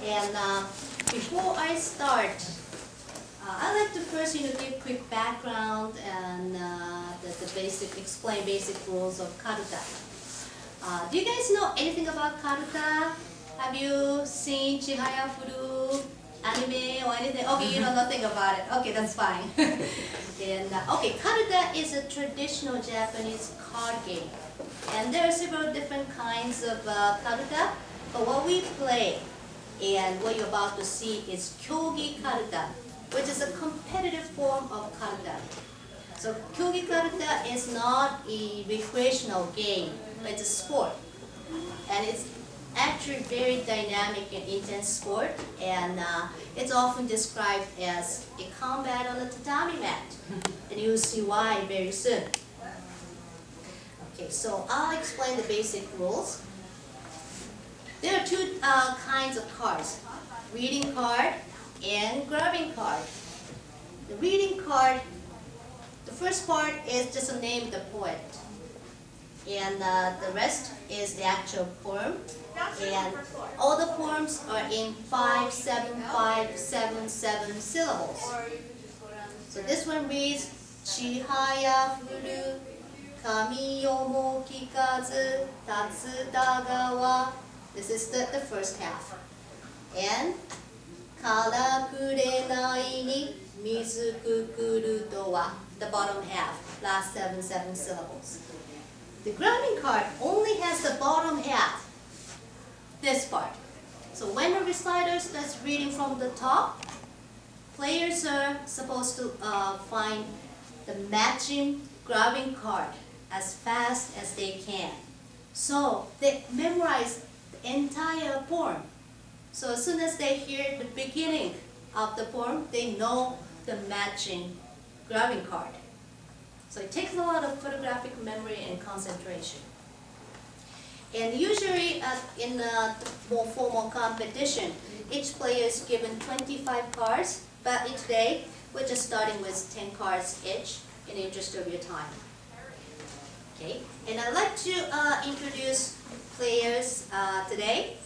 And before I start, I'd like to first give quick background and explain basic rules of Karuta. Do you guys know anything about Karuta? Have you seen Chihaya Furu anime or anything? Okay, you know nothing about it. Okay, that's fine. And Karuta is a traditional Japanese card game, and there are several different kinds of Karuta. But what we play and what you're about to see is Kyogi Karuta, which is a competitive form of Karuta. So Kyogi Karuta is not a recreational game, but it's a sport. And it's actually very dynamic and intense sport, and it's often described as a combat on a tatami mat. And you'll see why very soon. Okay, so I'll explain the basic rules. There are two kinds of cards, reading card and grabbing card. The reading card, the first part is just a name of the poet, and the rest is the actual poem, and all the poems are in 5, 7, 5, 7, 7 syllables. So this one reads, Chihaya furu, kami yo mo kikazu, tatsu dagawa. This is the first half. And kara kurenai ni mizu kukuru to wa, the bottom half, last 7 syllables. The grabbing card only has the bottom half, this part. So when a reciter starts reading from the top, players are supposed to find the matching grabbing card as fast as they can. So they memorize the entire poem. So as soon as they hear the beginning of the poem, they know the matching grabbing card. So it takes a lot of photographic memory and concentration. And usually in the more formal competition, each player is given 25 cards, but today we're just starting with 10 cards each in the interest of your time. Okay, and I'd like to introduce players today.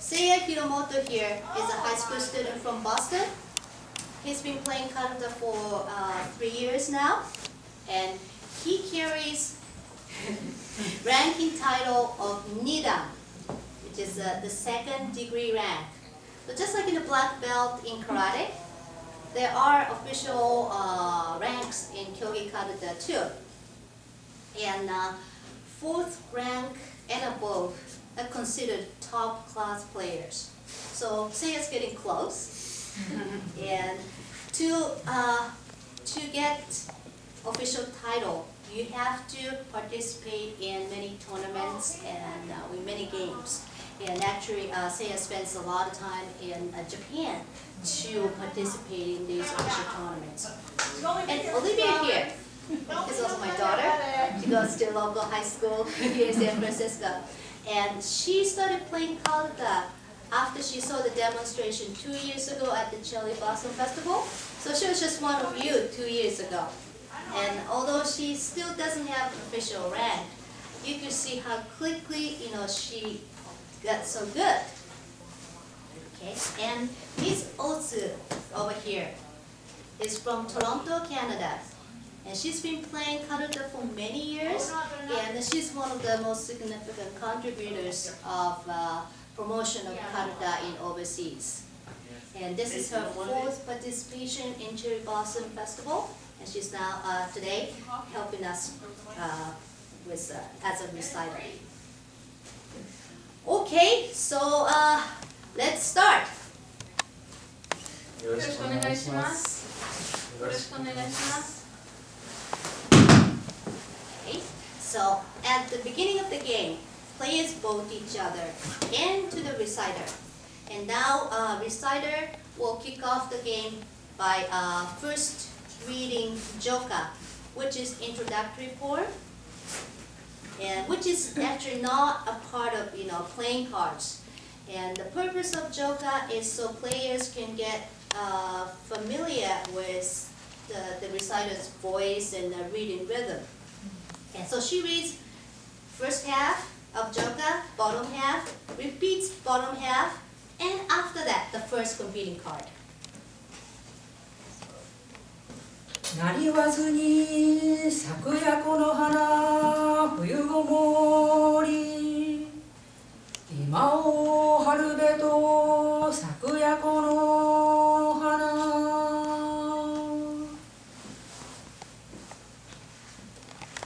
Seiya Hiromoto here is a high school student from Boston. He's been playing Karuta for 3 years now, and he carries ranking title of Nidan, which is the second degree rank. So just like in the black belt in karate, there are official ranks in Kyogi Karuta too. And fourth rank and above are considered top class players. So Seiya's getting close. And to get official title, you have to participate in many tournaments and with many games. And actually, Seiya spends a lot of time in Japan to participate in these official tournaments. And Olivia here is also my daughter. She goes to local high school here in San Francisco. And she started playing Karuta after she saw the demonstration 2 years ago at the Cherry Blossom Festival. So she was just one of you 2 years ago. And although she still doesn't have an official rank, you can see how quickly she got so good. Okay, and Miss Otsu over here is from Toronto, Canada. And she's been playing Karuta for many years, and she's one of the most significant contributors of promotion of Karuta in overseas. And this is her 4th participation in Cherry Blossom Festival, and she's now today helping us with as a reciter. Okay, so let's start. よろしくお願いします。よろしくお願いします。 Okay, so at the beginning of the game, players vote each other and to the reciter. And now reciter will kick off the game by first reading Joka, which is introductory poem, and which is actually not a part of playing cards. And the purpose of Joka is so players can get familiar with the reciter's voice and the reading rhythm. And so she reads first half of Joka, bottom half, repeats bottom half, and that, the first competing card. なりわずに咲くやこの花冬ごもり今を春べと咲くやこの花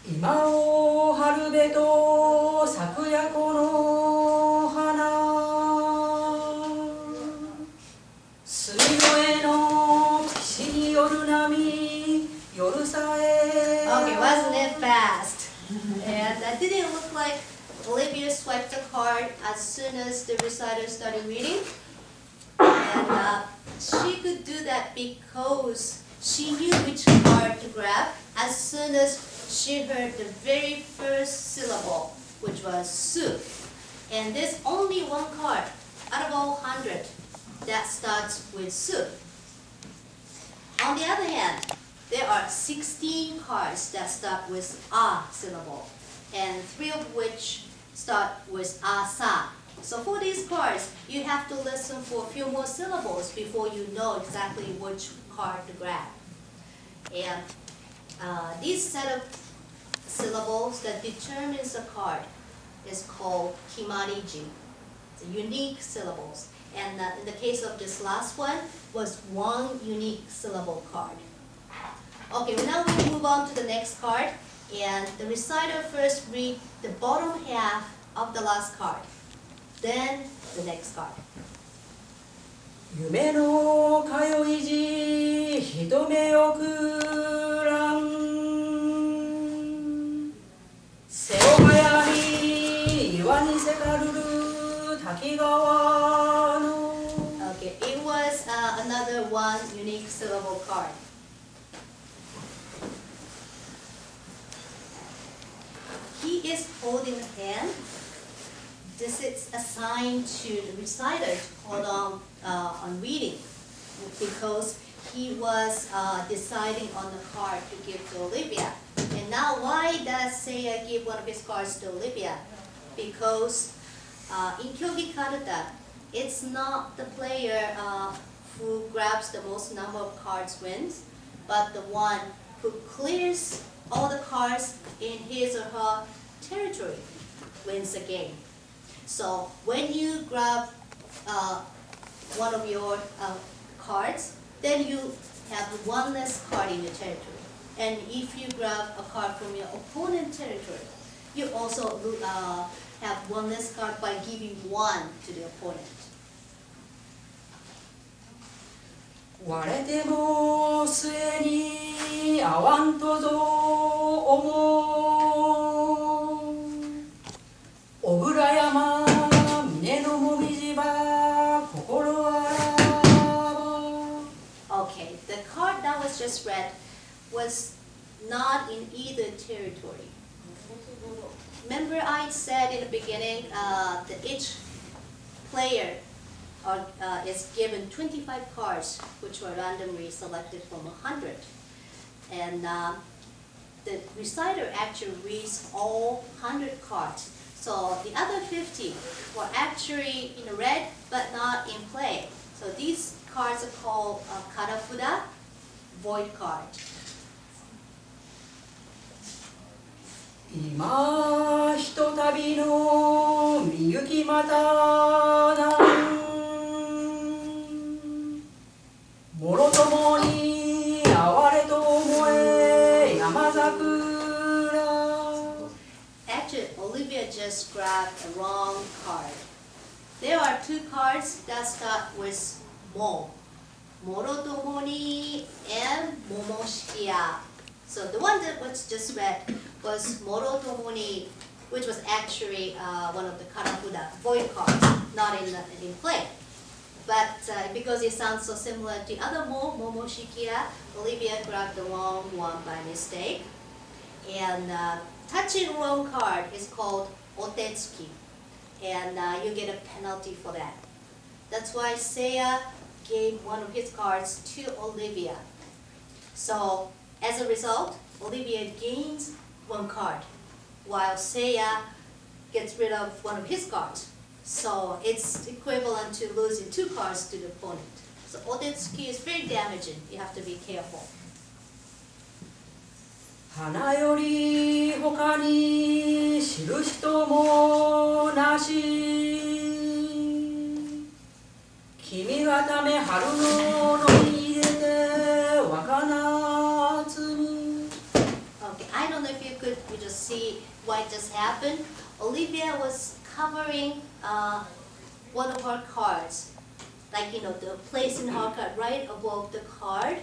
今を春べと咲くやこの花水の絵の岸による波夜さえ Okay, wasn't it fast? And that didn't look like Olivia swiped the card as soon as the reciter started reading. And she could do that because she knew which card to grab as soon as she heard the very first syllable, which was su. And there's only one card out of all 100 that starts with su. On the other hand, there are 16 cards that start with a syllable, and 3 of which start with asa. So for these cards, you have to listen for a few more syllables before you know exactly which card to grab. And this set of syllables that determines the card is called kimariji. It's unique syllables. And in the case of this last one, was one unique syllable card. Okay, now we move on to the next card, and the reciter first read the bottom half of the last card, then the next card. 夢の通い時人目をくらん瀬をはやみ岩にせかるる滝川の Okay, it was another one unique syllable card. He is holding a hand. This is a sign to the reciter to hold on reading, because he was deciding on the card to give to Olivia. And now why does Seiya give one of his cards to Olivia? Because in Kyogi Karuta, it's not the player who grabs the most number of cards wins, but the one who clears all the cards in his or her territory wins the game. So when you grab one of your cards, then you have one less card in your territory. And if you grab a card from your opponent's territory, you also have one less card by giving one to the opponent. 割れても末に合わんとぞ思う小倉山峰のもみじば心あらば Okay, the card that was just read was not in either territory. Remember I said in the beginning that each player is given 25 cards, which were randomly selected from 100. And the reciter actually reads all 100 cards. So the other 50 were actually in red, but not in play. So these cards are called karafuda, void card. 今ひとたびのみゆきまたなんもろともに哀れと思え山桜 Actually, Olivia just grabbed the wrong card. There are 2 cards that start with mo, morotomoni and momoshikiya. So the one that was just read was morotomoni, which was actually one of the karafuda, void cards, not in play. But because it sounds so similar to the other momoshikiya, Olivia grabbed the wrong one by mistake. And touching wrong card is called otetsuki, and you get a penalty for that. That's why Seiya gave one of his cards to Olivia. So as a result, Olivia gains 1 card, while Seiya gets rid of one of his cards. So it's equivalent to losing 2 cards to the opponent. So Odetsuki is very damaging. You have to be careful. 花より他に知る人もなし君がため春の野に入れて若夏に Okay, I don't know if you could just see what just happened. Olivia was covering one of her cards, like the place in her card right above the card,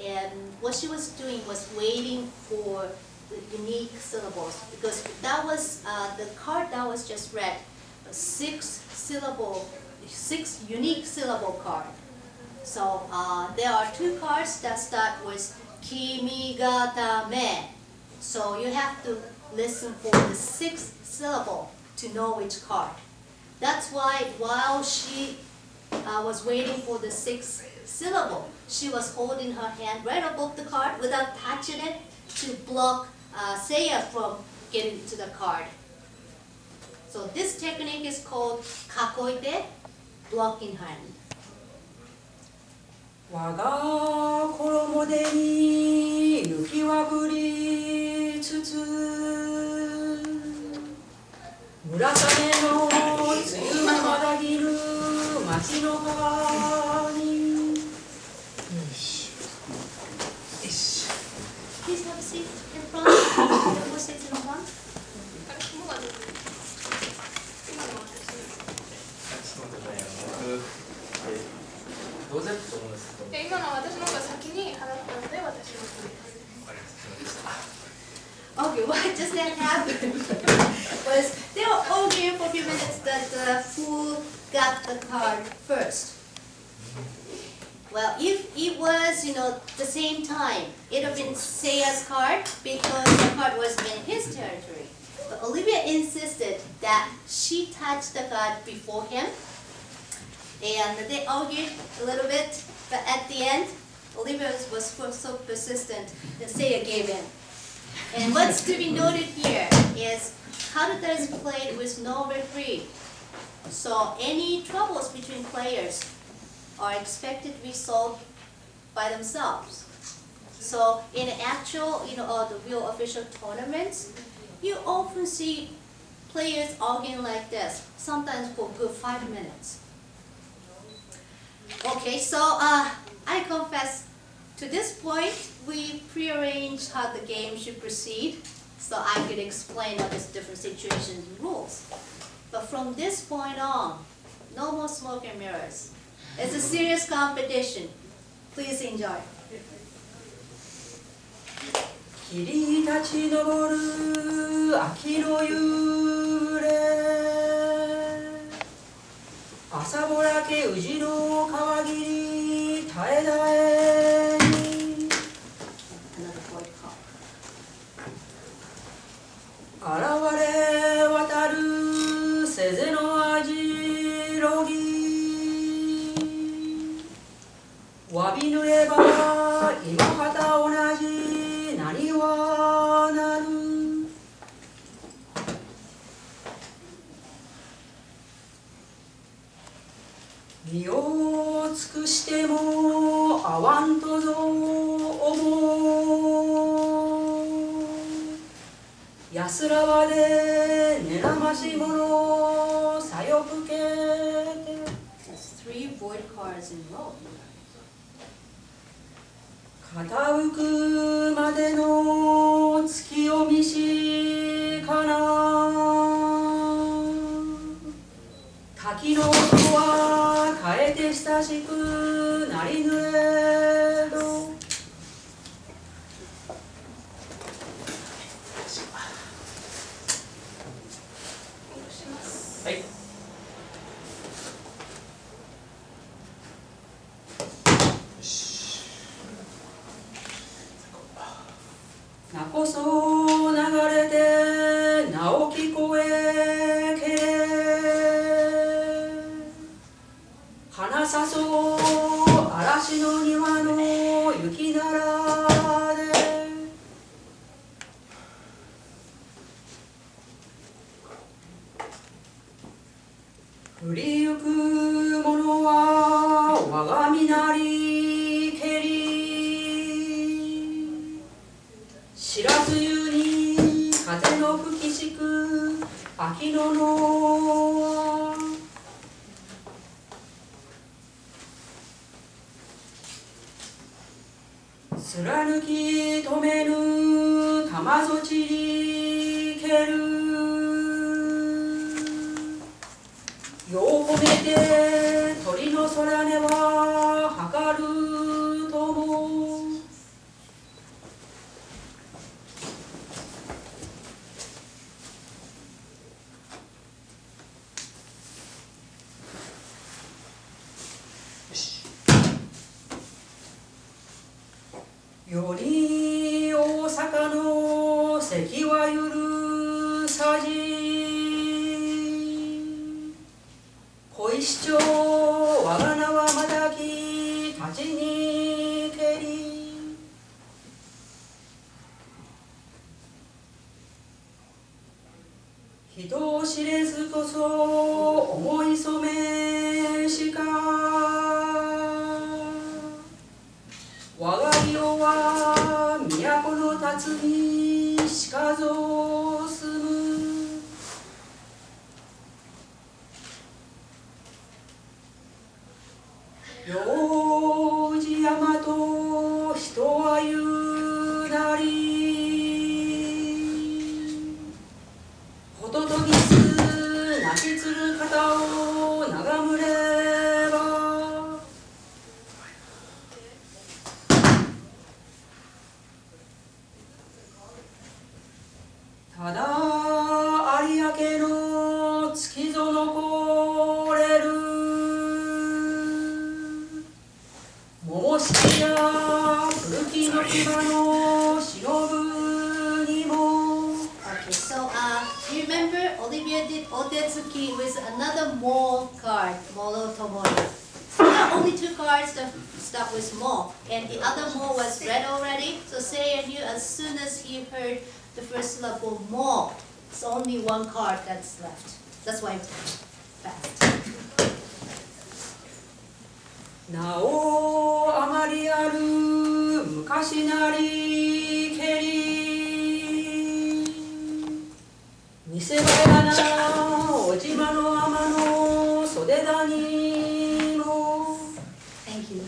and what she was doing was waiting for the unique syllables, because that was the card that was just read, a 6 unique syllable card. So there are 2 cards that start with Kimi ga tame. So you have to listen for the 6th syllable to know which card. That's why while she was waiting for the 6th syllable, she was holding her hand right above the card without touching it to block Seiya from getting to the card. So this technique is called kakoite, blocking hand. 我が衣手に雪は降りつつ紫の梅雨まだぎる街の川に Please have a seat in front. Who sits in front? あれ紐が出てる今の私どうせだと思うんですけど。今のは私の方が先に払ったので私の方です Okay, what just that happened was they were arguing for a few minutes that who got the card first. Well, if it was, the same time, it would have been Seiya's card because the card was in his territory. But Olivia insisted that she touched the card before him. And they argued a little bit, but at the end, Olivia was so persistent that Seiya gave in. And what's to be noted here is Karuta is played with no referee. So any troubles between players are expected to be solved by themselves. So in actual, the real official tournaments, you often see players arguing like this, sometimes for a good 5 minutes. Okay, so I confess, to this point, we prearranged how the game should proceed, so I could explain all these different situations and rules. But from this point on, no more smoke and mirrors. It's a serious competition. Please enjoy. 霧立ち上る秋の夕暮れ朝ぼらけ宇治の川霧絶え絶えに Another void call. 現れ渡る瀬瀬の網ろぎわびぬれば今かた同じ何はなる身を尽くしても合わんとぞ思う安らわでねらましものさよふけて That's 3 void cards in a row. 傾くまでの月を見しかな滝の音は変えて親しくなりぬれど戻しますはい。なこそ流れてなお聞こえけ花さそう嵐の庭の雪ならで秋野の貫き止めぬ玉ぞちりけるよう褒めて鳥の空根は測るともより大阪の関は許さじ小石町我が名はまだき立ちにけり人を知れずこそ思い染めしか我が世は都の辰にしかぞ住む用事山と人は言うなりホトトギス泣きつる方を眺むればただ有明の月ぞ残れる桃敷や古きの牙の忍ぶにも Okay, so do you remember Olivia did Otetsuki with another mo card, Moro Tomori. There are only two cards that start with mo, and the other mo was read already. So Seiya knew as soon as he heard the first syllable mo, it's only one card that's left. That's why it's fast. なおあまりある昔なりけり見せ場やなおじまの天の袖田にも Thank you.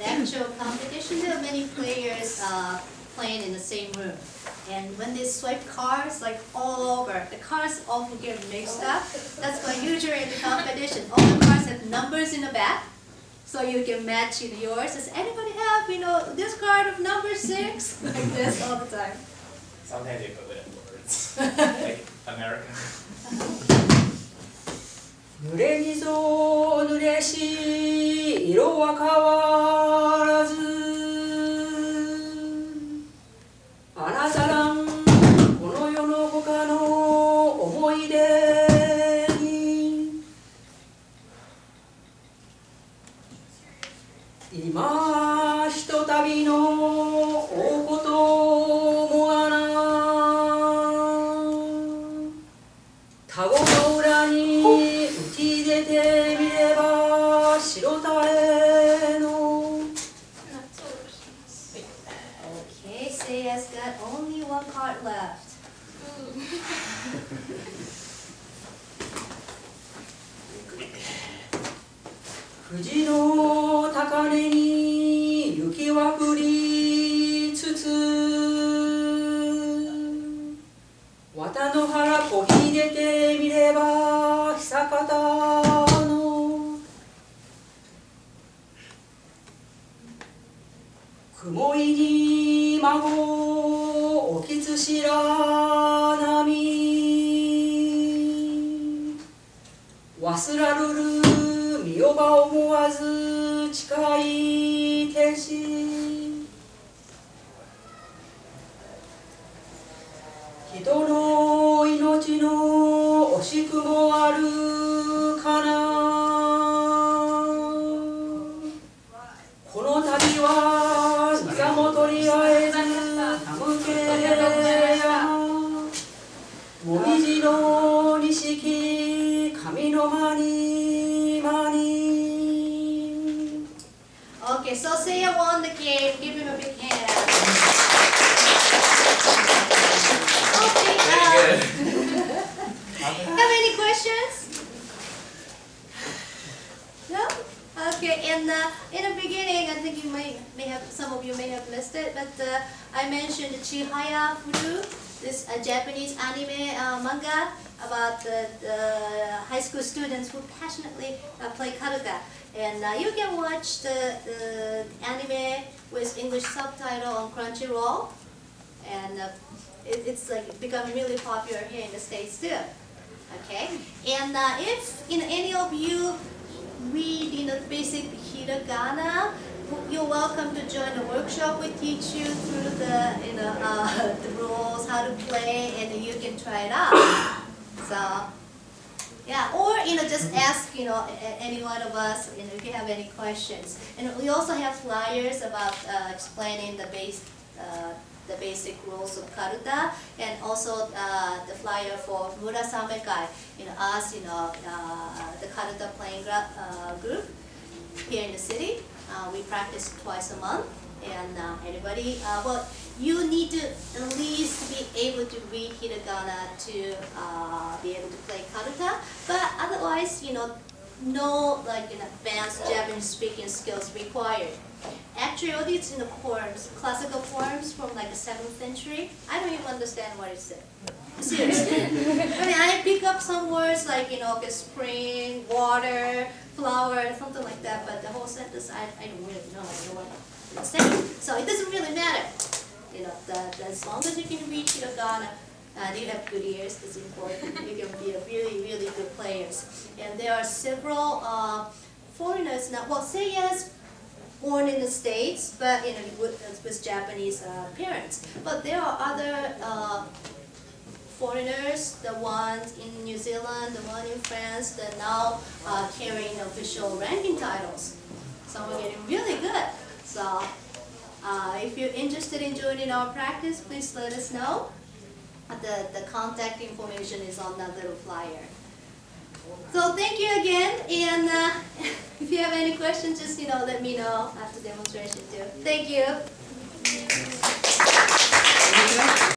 Actual competition, there are many players playing in the same room. And when they swipe cards, like all over, the cards often get mixed up. That's why usually in the competition, all the cards have numbers in the back. So you can match yours. Does anybody have, this card of number 6? Like this all the time. Sometimes they put it in words, like American. 濡れにぞ濡れし色は変わらずあなたらんこの世の他の思い出に今ひとたびの大こともあな田子の裏に打ち出てみれば白田への Okay, Seiya's got only one card left. 富士の高根に雪は降りつつ綿の原こぎ出てみれば久方の雲入り孫おきつしら波忘らるる見よば思わず近い天使人の命の惜しくもあるかなこの旅はいざもとりあえず手向けやもみじの錦神の間に間に Okay, so Seiya won the game. Give him a big hand. I mentioned Chihaya Furu, this Japanese anime manga about the high school students who passionately play Karuta. And you can watch the anime with English subtitle on Crunchyroll. And it's like becoming really popular here in the States too. Okay, and if any of you read basic hiragana, you're welcome to join the workshop. We teach you through the the rules, how to play, and you can try it out. So yeah, or just ask any one of us if you have any questions. And we also have flyers about explaining the basic rules of Karuta, and also the flyer for Murasame-kai, us, the Karuta playing group here in the city. We practice twice a month, and anybody, well, you need to at least be able to read hiragana to be able to play Karuta, but otherwise, no advanced Japanese speaking skills required. Actually, all these poems, classical poems from the 7th century, I don't even understand what it said. Seriously. I mean, I pick up some words like, spring, water, flower, something like that, but the whole sentence, I don't really know what it's saying. So it doesn't really matter. As long as you can read hiragana, you have good ears, it's important. You can be a really, really good players. And there are several foreigners now, well, Seiyas born in the States, but with Japanese parents. But there are other foreigners, the ones in New Zealand, the one in France, that now carrying official ranking titles. Some are getting really good. So if you're interested in joining our practice, please let us know. The contact information is on that little flyer. So thank you again, and if you have any questions, just let me know after demonstration too. Thank you.